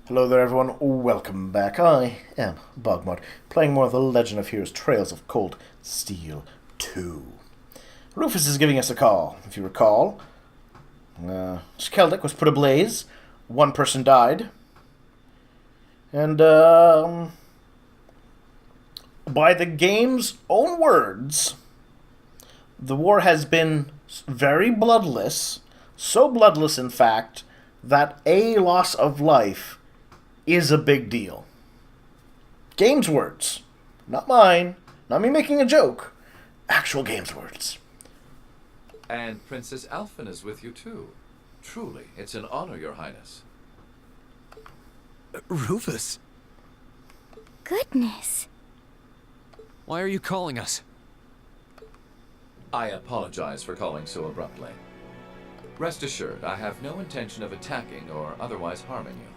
Hello there everyone, welcome back. I am BogMod, playing more of The Legend of Heroes Trails of Cold Steel 2. Rufus is giving us a call. If you recall, Skeldic was put ablaze, one person died, and by the game's own words, the war has been very bloodless, so bloodless in fact, that a loss of life is a big deal. Game's words. Not mine. Not me making a joke. Actual game's words. And Princess Alphen is with you too. Truly, it's an honor, Your Highness. Rufus, Goodness. why are you calling us? I apologize for calling so abruptly. Rest assured, I have no intention of attacking or otherwise harming you.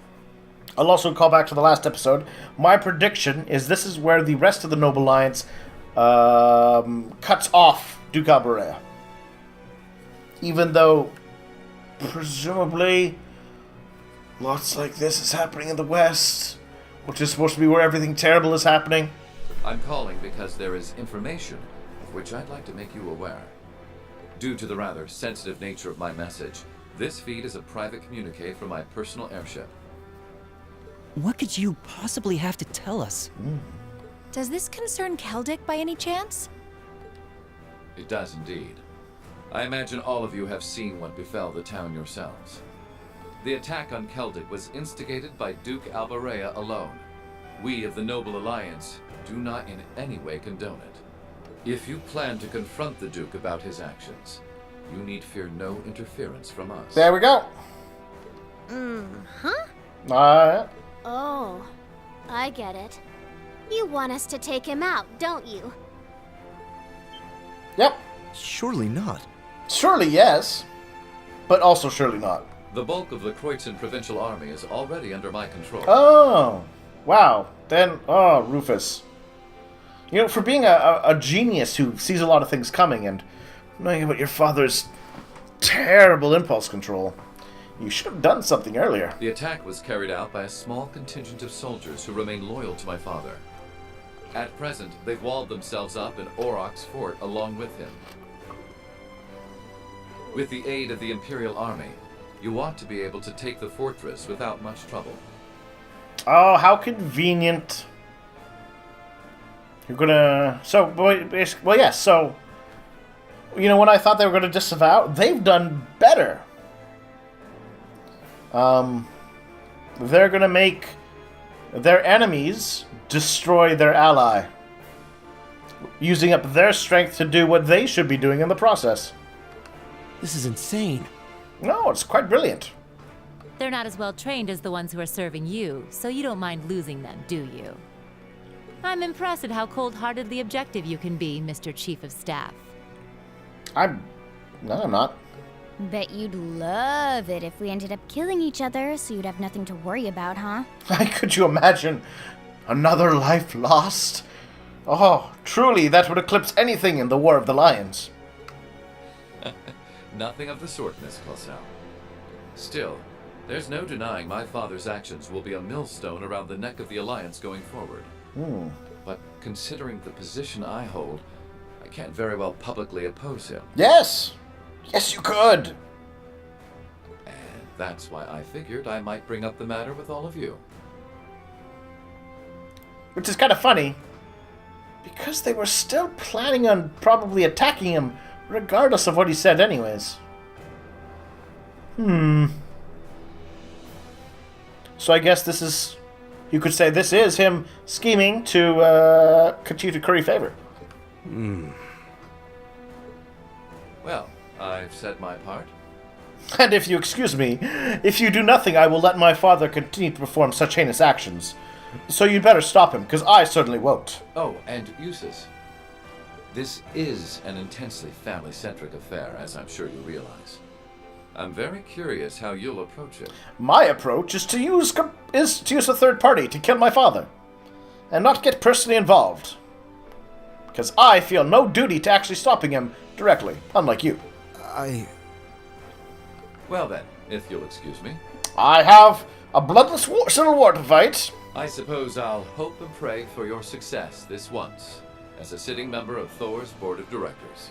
I'll also call back to the last episode. My prediction is this is where the rest of the Noble Alliance cuts off Duke Alberea. Even though, presumably, lots like this is happening in the West, which is supposed to be where everything terrible is happening. I'm calling because there is information of which I'd like to make you aware. Due to the rather sensitive nature of my message, this feed is a private communique from my personal airship. What could you possibly have to tell us? Does this concern Keldic by any chance? It does indeed. I imagine all of you have seen what befell the town yourselves. The attack on Keldic was instigated by Duke Alberea alone. We of the Noble Alliance do not in any way condone it. If you plan to confront the Duke about his actions, you need fear no interference from us. There we go. Huh? Oh, I get it. You want us to take him out, don't you? Yep. Surely not. Surely yes. But also surely not. The bulk of the Kreutzen Provincial Army is already under my control. Oh. Wow. Then, Rufus. You know, for being a genius who sees a lot of things coming and knowing about your father's terrible impulse control, you should have done something earlier. The attack was carried out by a small contingent of soldiers who remain loyal to my father. At present, they've walled themselves up in Oroc's fort along with him. With the aid of the Imperial Army, you ought to be able to take the fortress without much trouble. Oh, how convenient. You're gonna... So, well, yes, so... You know, when I thought they were gonna disavow, they've done better. They're gonna make their enemies destroy their ally, using up their strength to do what they should be doing in the process. This is insane. No, it's quite brilliant. They're not as well trained as the ones who are serving you, so you don't mind losing them, do you? I'm impressed at how cold-heartedly objective you can be, Mr. Chief of Staff. No, I'm not. Bet you'd love it if we ended up killing each other, so you'd have nothing to worry about, huh? Could you imagine another life lost? Oh, truly, that would eclipse anything in the War of the Lions. Nothing of the sort, Miss Clausel. Still, there's no denying my father's actions will be a millstone around the neck of the Alliance going forward. But considering the position I hold, I can't very well publicly oppose him. Yes! Yes, you could! And that's why I figured I might bring up the matter with all of you. Which is kind of funny, because they were still planning on probably attacking him, regardless of what he said anyways. So I guess this is... You could say this is him scheming to continue to curry favor. Well, I've said my part. And if you excuse me, if you do nothing, I will let my father continue to perform such heinous actions. So you'd better stop him, because I certainly won't. Oh, and Eustace. This is an intensely family-centric affair, as I'm sure you realize. I'm very curious how you'll approach it. My approach is to use a third party to kill my father, and not get personally involved. Because I feel no duty to actually stopping him directly, unlike you. Well then, if you'll excuse me. I have A bloodless civil war to fight. I suppose I'll hope and pray for your success this once, as a sitting member of Thor's board of directors.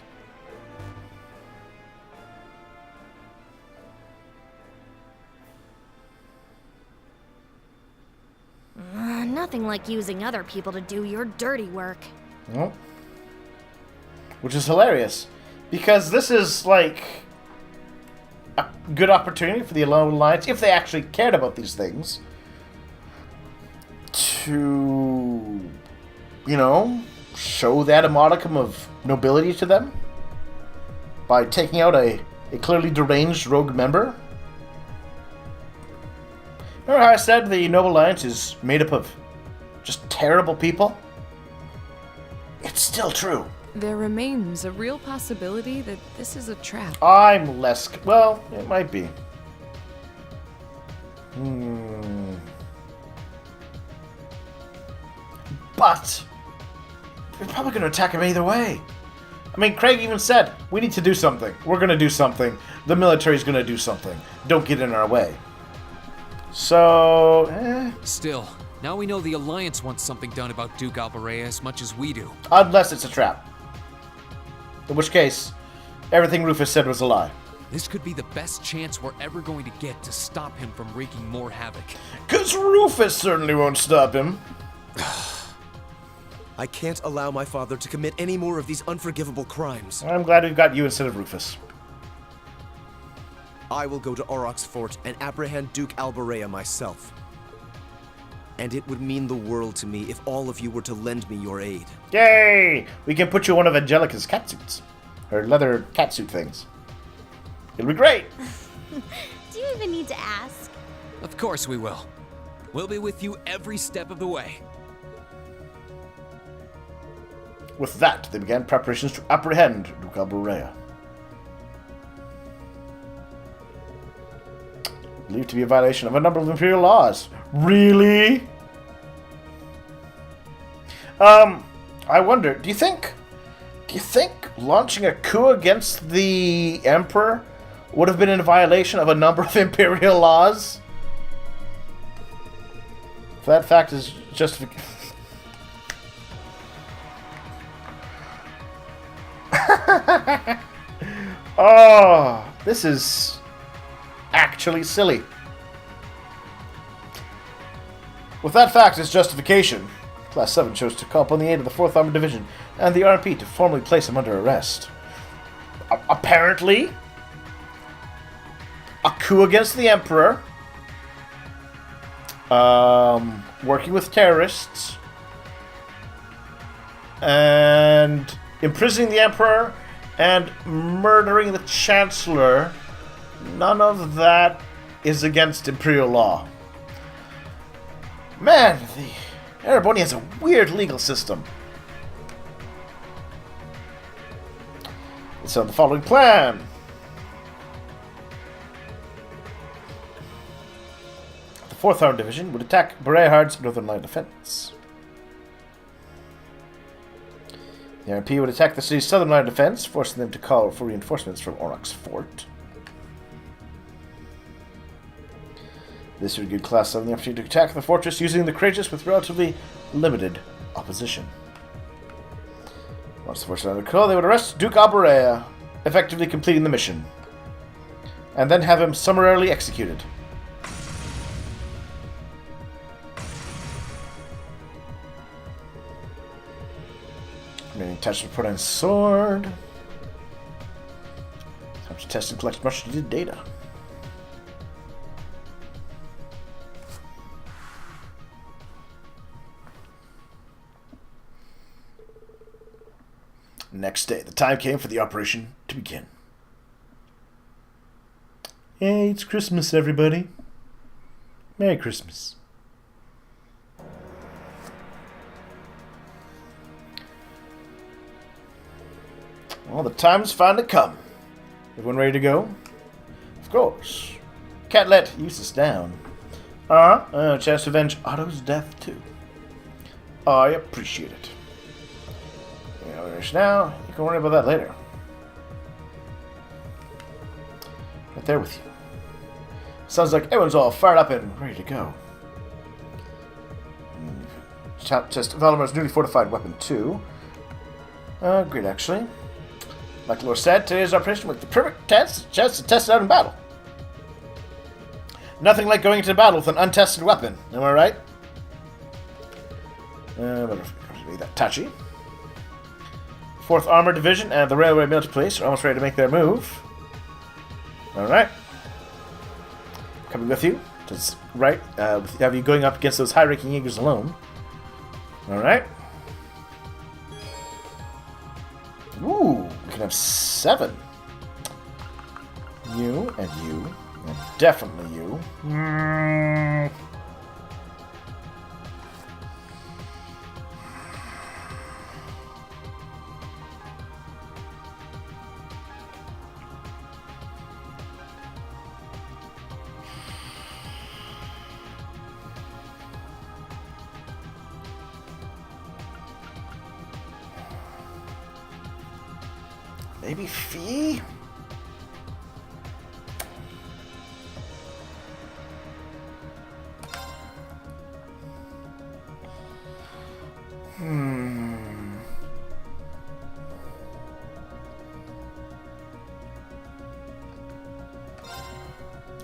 Nothing like using other people to do your dirty work. Well, which is hilarious, because this is like a good opportunity for the Alliance, if they actually cared about these things, to, you know, show that a modicum of nobility to them by taking out a clearly deranged rogue member. Remember how I said the Noble Alliance is made up of just terrible people? It's still true. There remains a real possibility that this is a trap. I'm less... Well, it might be. But they're probably going to attack him either way. I mean, Craig even said, we need to do something. We're going to do something. The military's going to do something. Don't get in our way. So, Still, now we know the Alliance wants something done about Duke Alberea as much as we do. Unless it's a trap. In which case, everything Rufus said was a lie. This could be the best chance we're ever going to get to stop him from wreaking more havoc. 'Cause Rufus certainly won't stop him. I can't allow my father to commit any more of these unforgivable crimes. I'm glad we've got you instead of Rufus. I will go to Auroch's fort and apprehend Duke Alberea myself. And it would mean the world to me if all of you were to lend me your aid. Yay! We can put you in one of Angelica's catsuits. Her leather catsuit things. It'll be great! Do you even need to ask? Of course we will. We'll be with you every step of the way. With that, they began preparations to apprehend Duke Alberea. Believed to be a violation of a number of imperial laws. Really? I wonder, do you think launching a coup against the Emperor would have been in violation of a number of imperial laws? That fact is justification. Oh, this is actually silly. With that fact as justification, Class 7 chose to call upon the aid of the 4th Armored Division and the RP to formally place him under arrest. Apparently, a coup against the Emperor, working with terrorists, and imprisoning the Emperor, and murdering the Chancellor. None of that is against Imperial law. Man, the Ereboni has a weird legal system. So the following plan. The 4th Armored Division would attack Berehard's northern line of defense. The RP would attack the city's southern line of defense, forcing them to call for reinforcements from Auroch's fort. This would give Class 7 the opportunity to attack the fortress using the Courageous with relatively limited opposition. Once the fortress was under control, they would arrest Duke Alberea, effectively completing the mission, and then have him summarily executed. Remaining attached to Proton's sword. Time to test and collect much needed data. Next day, the time came for the operation to begin. Hey, it's Christmas, everybody. Merry Christmas. Well, the time's finally come. Everyone ready to go? Of course. Can't let Eustace down. A chance to avenge Otto's death, too. I appreciate it. Now, you can worry about that later. Right there with you. Sounds like everyone's all fired up and ready to go. Test Valor's newly fortified weapon 2. Great, actually. Like Lore said, today's operation with the perfect chance to test it out in battle. Nothing like going into battle with an untested weapon, am I right? Better be that touchy. 4th Armored Division and the Railway Military Police are almost ready to make their move. Alright. Coming with you. Right. Have you going up against those high-ranking Jaegers alone. Alright. Ooh, we can have 7. You, and definitely you. Maybe Fee?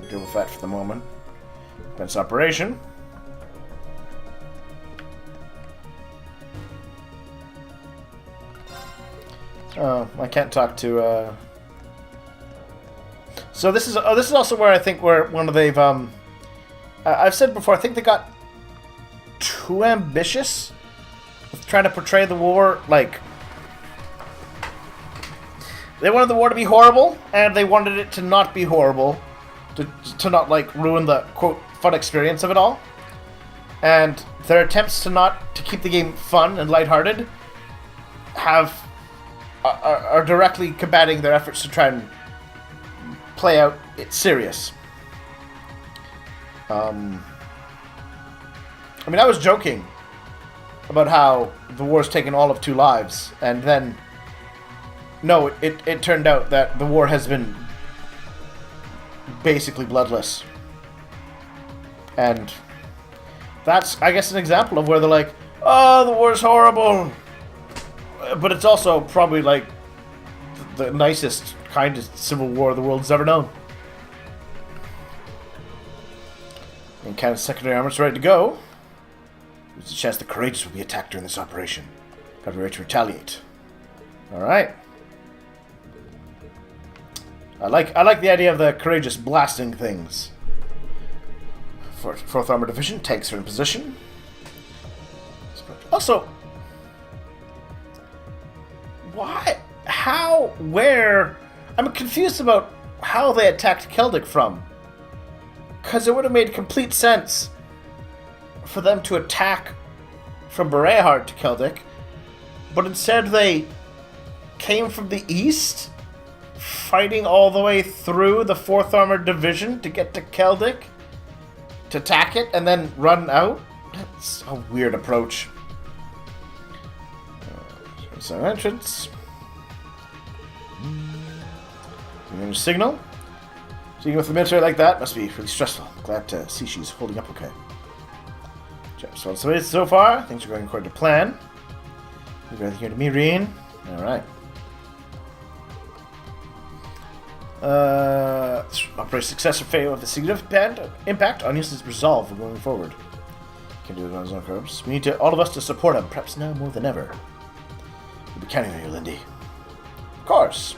Deal with that for the moment. Defense operation. Oh, I can't talk to. So this is also where I think they've I've said before, I think they got too ambitious with trying to portray the war like they wanted the war to be horrible, and they wanted it to not be horrible, to not like ruin the quote fun experience of it all. And their attempts to keep the game fun and lighthearted are directly combating their efforts to try and play out it serious. I mean, I was joking about how the war's taken all of 2 lives, and then no, it turned out that the war has been basically bloodless. And that's, I guess, an example of where they're like, oh, the war's horrible. But it's also probably like the nicest, kindest civil war the world's ever known. And Canada's secondary armor's ready to go. There's a chance the courageous will be attacked during this operation. Gotta be ready to retaliate. Alright. I like the idea of the courageous blasting things. 4th Armored Division, tanks are in position. Also, why? How? Where? I'm confused about how they attacked Keldic from. Because it would have made complete sense for them to attack from Berehard to Keldic, but instead they came from the east, fighting all the way through the 4th Armored Division to get to Keldic, to attack it, and then run out? That's a weird approach. Here's our entrance. Signal. Speaking with the military like that must be really stressful. Glad to see she's holding up okay. So far, things are going according to plan. Leave everything here to me, Reen. Alright. Operation success or failure with a significant impact on Houston's resolve going forward. Can't do it on his own corpse. We need all of us to support him, perhaps now more than ever. We'll be counting on you, Lindy. Of course.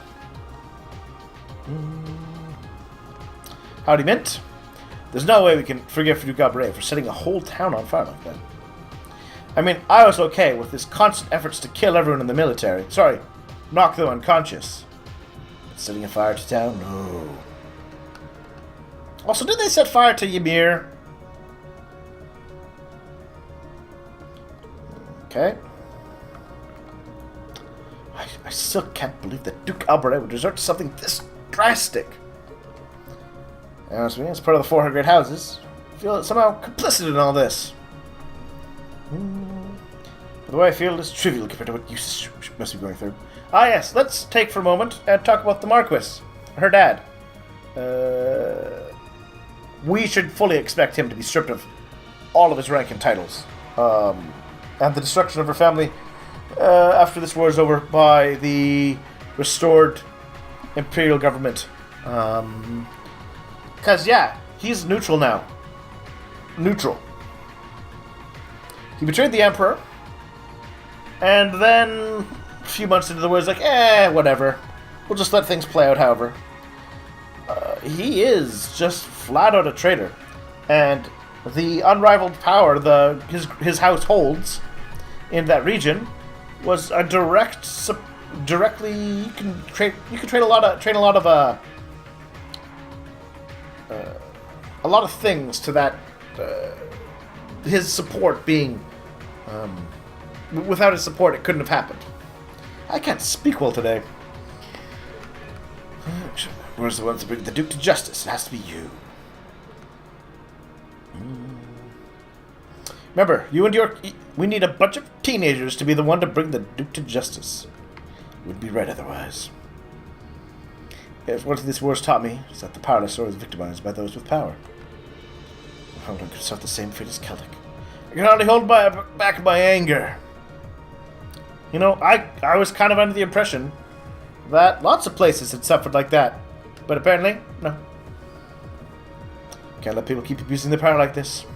Howdy, Mint. There's no way we can forgive Duke Albaret for setting a whole town on fire like that. I mean, I was okay with his constant efforts to kill everyone in the military. Sorry, knock them unconscious. But setting a fire to town? No. Also, did they set fire to Ymir? Okay. I still can't believe that Duke Albaret would resort to something this drastic. Honestly, as part of the 400 great houses, I feel somehow complicit in all this. But the way I feel is trivial compared to what you must be going through. Ah yes, let's take for a moment and talk about the Marquis, her dad. we should fully expect him to be stripped of all of his rank and titles. And the destruction of her family after this war is over by the restored imperial government. Because, yeah, he's neutral now. Neutral. He betrayed the Emperor, and then a few months into the war, he's like, whatever. We'll just let things play out however. He is just flat out a traitor. And the unrivaled power his house holds in that region was a directly you can train a lot of things to that his support being without his support it couldn't have happened. I can't speak well today. Where's the one to bring the Duke to justice? It has to be you. Remember, we need a bunch of teenagers to be the one to bring the Duke to justice. Wouldn't be right otherwise. If one of these wars taught me is that the powerless are always victimized by those with power. How could suffer the same fate as Celtic? I can hardly hold back my anger. You know, I was kind of under the impression that lots of places had suffered like that. But apparently, no. Can't let people keep abusing their power like this.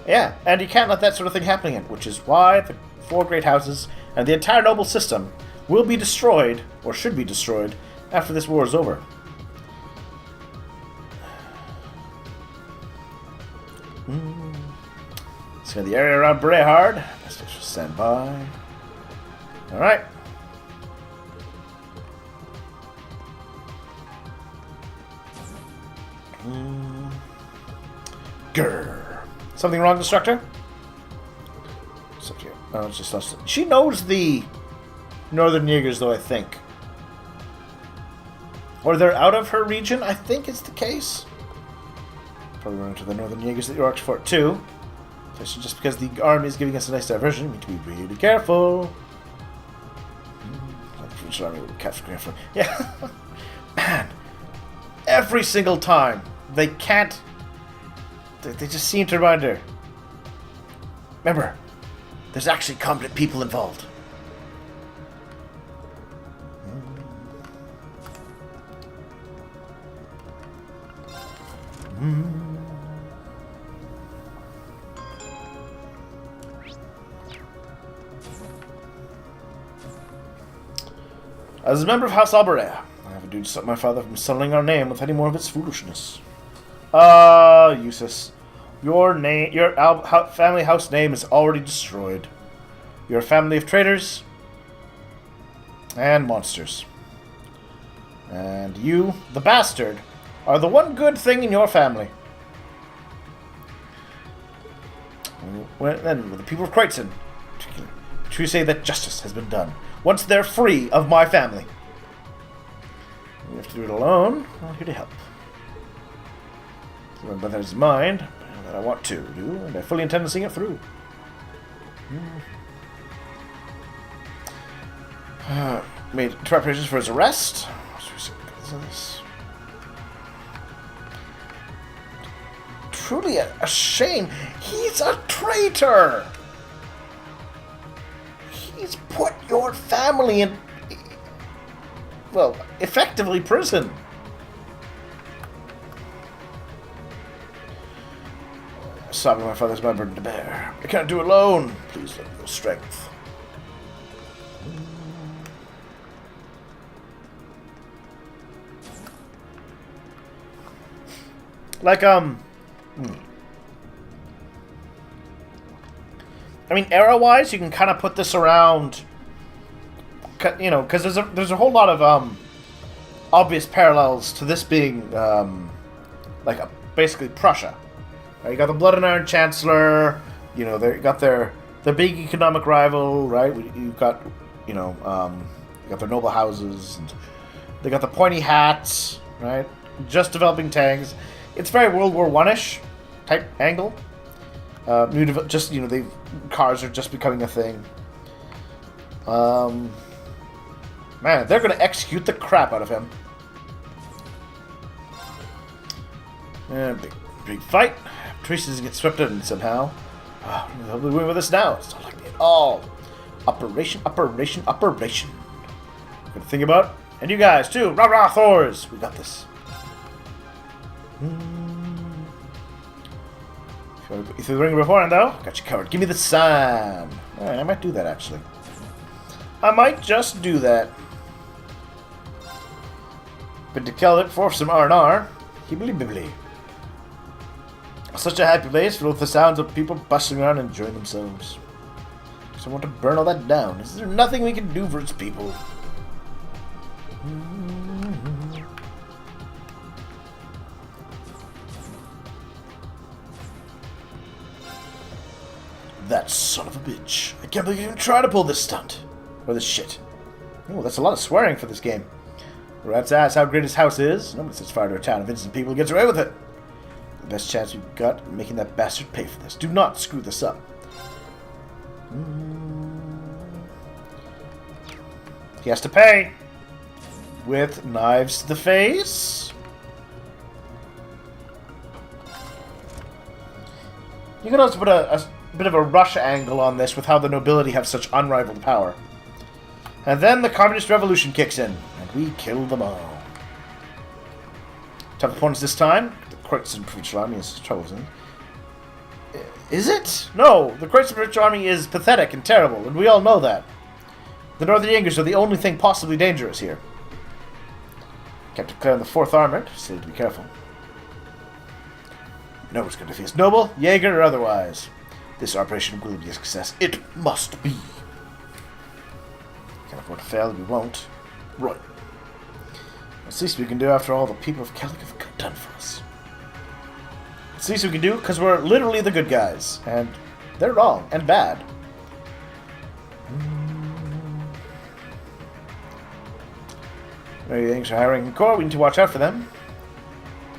Yeah, and you can't let that sort of thing happen again, which is why the 4 great houses and the entire noble system will be destroyed, or should be destroyed, after this war is over. So the area around Brehard. Best I shall stand by. Alright. Grrr. Something wrong, Destructor? Oh, it's just us. She knows the Northern Jaegers, though, I think. Or they're out of her region, I think is the case. Probably run into the Northern Jaegers at your Fort too. So just because the army is giving us a nice diversion, we need to be really careful. The French army will capture Grandfather. Yeah. Man. Every single time. They can't. They just seem to remind her. Remember, there's actually competent people involved. As a member of House Alberea, I have a duty to stop my father from sullying our name with any more of its foolishness. Useless. Your family house name is already destroyed. You're a family of traitors and monsters. And you, the bastard, are the one good thing in your family. Then, with the people of Kreutzen, to say that justice has been done. Once they're free of my family. You have to do it alone. I'm here to help. But that is mind that I want to do, and I fully intend to see it through. Made preparations for his arrest. Truly a shame. He's a traitor. He's put your family in, well, effectively prison. Stopping my father's my burden to bear. I can't do it alone. Please let me go strength. Like, I mean, era-wise, you can kind of put this around, you know, because there's a whole lot of obvious parallels to this being basically Prussia. Right? You got the Blood and Iron Chancellor. You know, they got their big economic rival, right? You've got, you know, you got their noble houses, and they got the pointy hats, right? Just developing tanks. It's very World War I-ish type angle. Just, you know, cars are just becoming a thing. Man, they're going to execute the crap out of him. Big fight. Traces get swept in somehow. They'll be winning with us now. It's not like me at all. Operation. Good to think about. And you guys, too. Rah rah, Thors. We got this. If you want to put you through the ring beforehand, though, got you covered. Give me the sign. Alright, I might do that, actually. I might just do that. Been to Keldit for some R&R. Hibbly bibbly. Such a happy place filled with the sounds of people bustling around and enjoying themselves. So I want to burn all that down. Is there nothing we can do for its people? That son of a bitch. I can't believe you even tried to pull this stunt. Or this shit. Oh, that's a lot of swearing for this game. Rats ass how great his house is. Nobody sets fire to a town of innocent people and gets away with it. The best chance we've got of making that bastard pay for this. Do not screw this up. He has to pay. With knives to the face. You could also put a bit of a rush angle on this with how the nobility have such unrivaled power. And then the communist revolution kicks in, and we kill them all. Tough opponents this time. The Kreutzen Provincial Army is troublesome. Is it? No, the Kreutzen Provincial Army is pathetic and terrible, and we all know that. The Northern Jaegers are the only thing possibly dangerous here. Captain Clare and the 4th Armored say to be careful. No one's going to face noble, Jaeger, or otherwise. This operation will be a success. It must be. Can't afford to fail, we won't. Right. It's the least we can do after all the people of Keldit have done for us. It's the least we can do because we're literally the good guys. And they're wrong and bad. Maybe things are hiring in Corps, we need to watch out for them.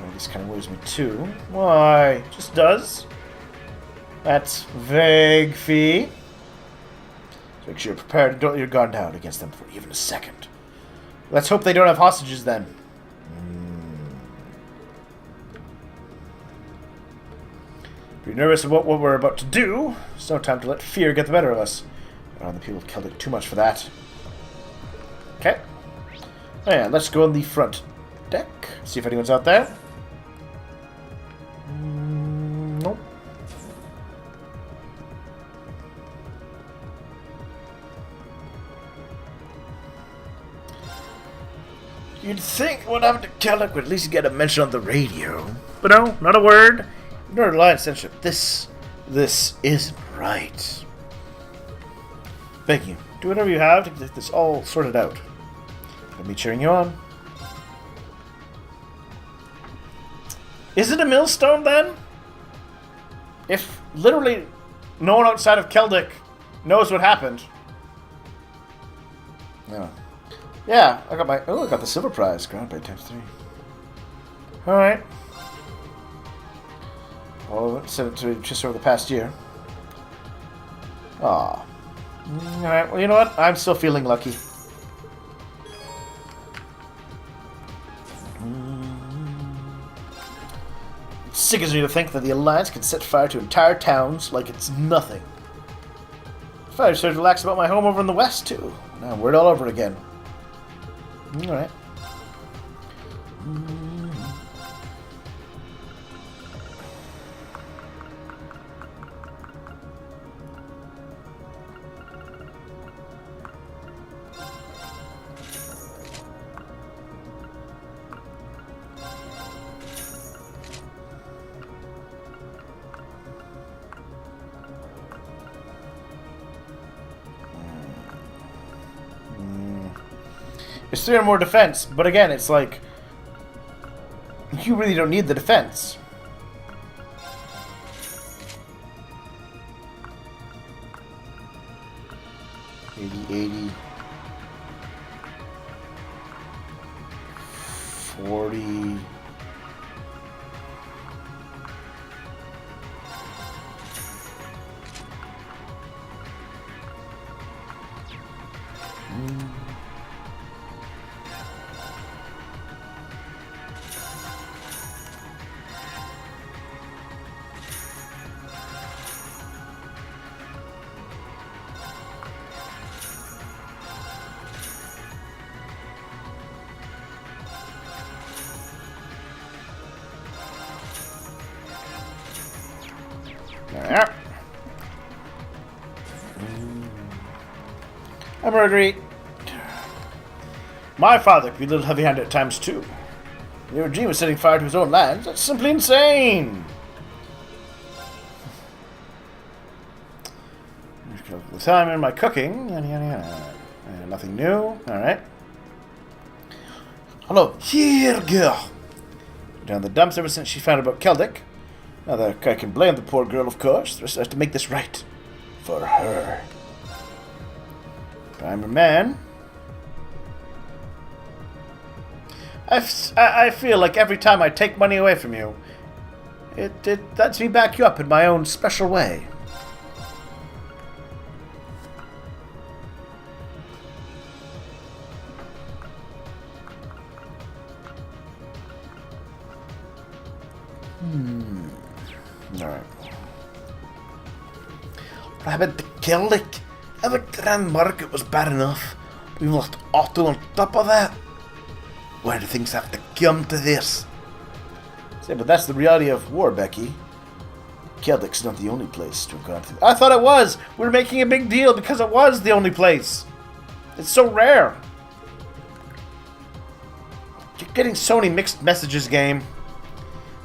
Well, this kind of worries me too. Why? Just does. That's vague, Fee. So make sure you're prepared and don't let your guard down against them for even a second. Let's hope they don't have hostages then. If you're nervous about what we're about to do, it's no time to let fear get the better of us. The people of Keldit too much for that. Okay. Oh yeah, let's go on the front deck. See if anyone's out there. Nope. You'd think what happened to Keldit would at least get a mention on the radio. But no, not a word. Nor Alliance censorship. This isn't right. Thank you. Do whatever you have to get this all sorted out. Let me cheering you on. Is it a millstone then? If literally no one outside of Keldit knows what happened. No. Yeah, I got the silver prize. Ground by ×3. Alright. Well, sent it to just over the past year. Aw. Alright, well, you know what? I'm still feeling lucky. It sickens me to think that the Alliance can set fire to entire towns like it's nothing. I started to relax about my home over in the west, too. Now I'm worried all over again. Alright. It's 3 or more defense, but again, it's like you really don't need the defense. $80, $80, $40. There. Embroidery. My father could be a little heavy-handed at times too. Your dream of setting fire to his own lands? That's simply insane! The time in my cooking. Yada, yada, yada. Nothing new. Alright. Hello. Here, girl. Down the dumps ever since she found out about Celtic. Now that I can blame the poor girl, of course. The rest has to make this right. For her. I'm a man. I feel like every time I take money away from you, it lets me back you up in my own special way. Alright. What about the Celtic? The Grand Market was bad enough. We lost Otto on top of that. Why do things have to come to this? Say, but that's the reality of war, Becky. Celtic's not the only place to have gone through. I thought it was! We were making a big deal because it was the only place. It's so rare. You're getting so many mixed messages, game.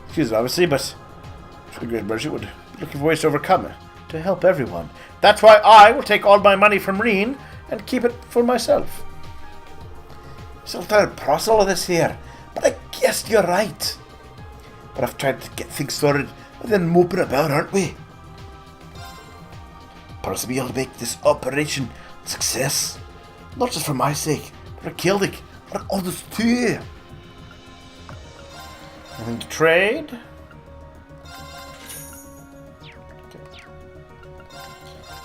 Excuse me, obviously, but the Great Merchant would be looking for ways to overcome it, to help everyone. That's why I will take all my money from Reen and keep it for myself. Still trying to process all of this here, but I guess you're right. But I've tried to get things sorted and then moping about, aren't we? Possibly I'll make this operation a success. Not just for my sake, but for Celtic, but others too. Nothing to trade.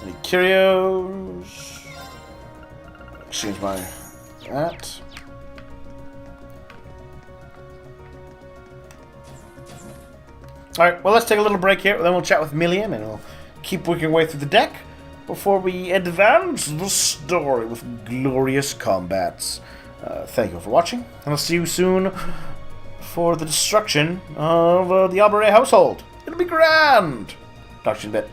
Any curios? Exchange my that. Alright, well, let's take a little break here, then we'll chat with Milliam and we'll keep working our way through the deck before we advance the story with glorious combats. Thank you for watching, and I'll see you soon for the destruction of the Albury household. It'll be grand! Talk to you in a bit.